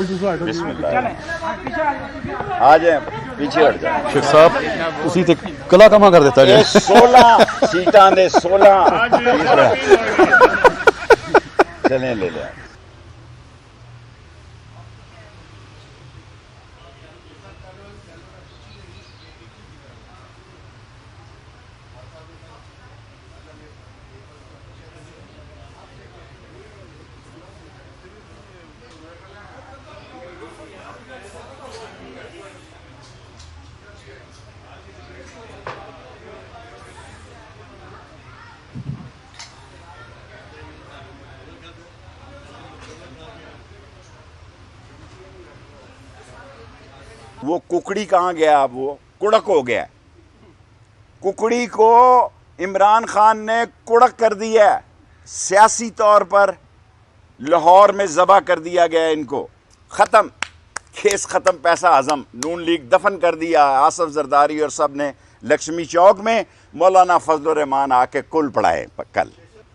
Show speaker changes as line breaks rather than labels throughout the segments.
बिस्मिल्लाह। आ जाए पीछे हट जाए
शेख साहब उसी ते कला कमा कर देता
ये
जी
16 सीटां दे 16 चले ले लिया। वो कुकड़ी कहाँ गया? अब वो कुड़क हो गया। कुकड़ी को इमरान खान ने कुड़क कर दिया, सियासी तौर पर लाहौर में ज़बह कर दिया गया। इनको ख़त्म, केस ख़त्म, पैसा हज़म। नून लीग दफन कर दिया। आसफ जरदारी और सब ने लक्ष्मी चौक में मौलाना फजल रहमान आके कुल पढ़ाए कल।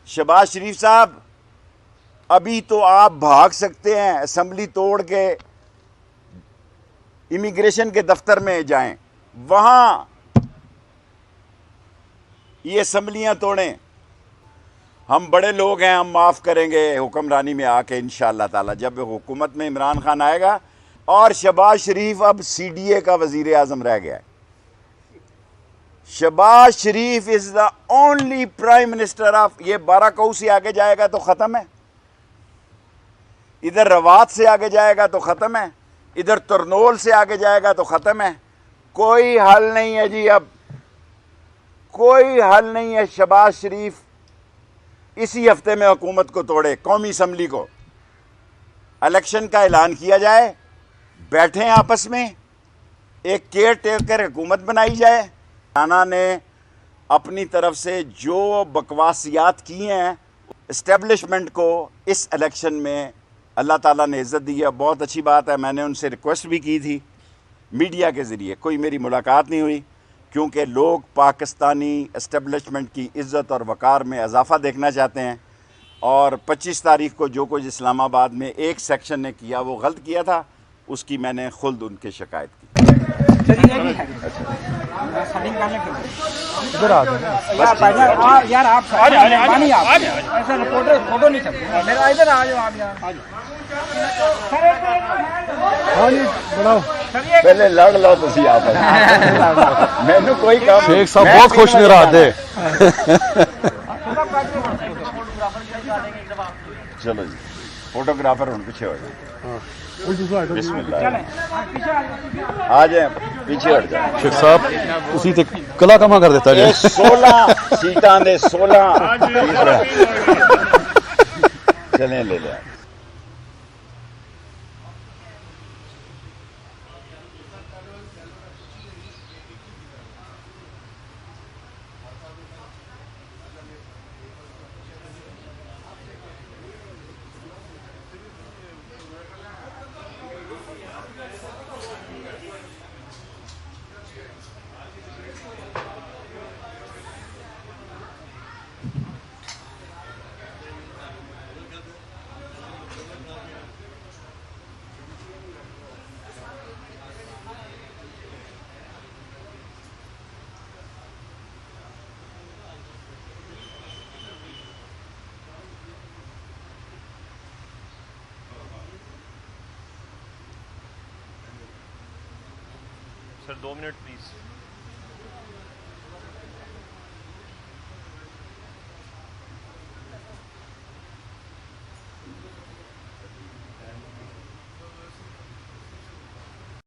शहबाज शरीफ साहब, अभी तो आप भाग सकते हैं, असम्बली तोड़ के इमिग्रेशन के दफ्तर में जाएं, वहाँ ये असम्बलियाँ तोड़ें। हम बड़े लोग हैं, हम माफ़ करेंगे हुक्मरानी में आके इंशाअल्लाह ताला, जब हुकूमत में इमरान खान आएगा। और शहबाज शरीफ अब CDA का वज़ीर आज़म रह गया है। Shahbaz Sharif is the only prime minister of, ये बाराकऊ से आगे जाएगा तो ख़त्म है, इधर रवात से आगे जाएगा तो ख़त्म है, इधर तरनोल से आगे जाएगा तो ख़त्म है। कोई हल नहीं है जी, अब कोई हल नहीं है। शहबाज शरीफ इसी हफ्ते में हुकूमत को तोड़े, कौमी असम्बली को इलेक्शन का ऐलान किया जाए, बैठें आपस में, एक केयर टेकर हुकूमत बनाई जाए। राना ने अपनी तरफ से जो बकवासियात की हैं इस्टेब्लिशमेंट को इस इलेक्शन में, अल्लाह ताला ने इज़्ज़त दी है, बहुत अच्छी बात है। मैंने उनसे रिक्वेस्ट भी की थी मीडिया के ज़रिए, कोई मेरी मुलाकात नहीं हुई, क्योंकि लोग पाकिस्तानी इस्टेब्लिशमेंट की इज़्ज़त और वक़ार में इजाफ़ा देखना चाहते हैं। और 25 तारीख को जो कुछ इस्लामाबाद में एक सेक्शन ने किया वो गलत किया था, उसकी मैंने खुद उनकी शिकायत की।
इधर आ जाओ
यार आप ऐसा रिपोर्टर फोटो नहीं सकते, मेरा इधर आ जाओ आप यार।
हाँ जी बनाओ।
पहले लड़ लो तुसी आपस में, मैंने कोई काम।
शेख साहब बहुत खुश नज़र आते।
चलो जी, फोटोग्राफर उन पीछे हो जाए। बिस्मिल्लाह। आ जाए पीछे हट जाए
शेख साहब उसी ते कला कमा कर देता
ये
जी
16 सीटां दे 16 चले ले लिया।
Sir 2 minute please.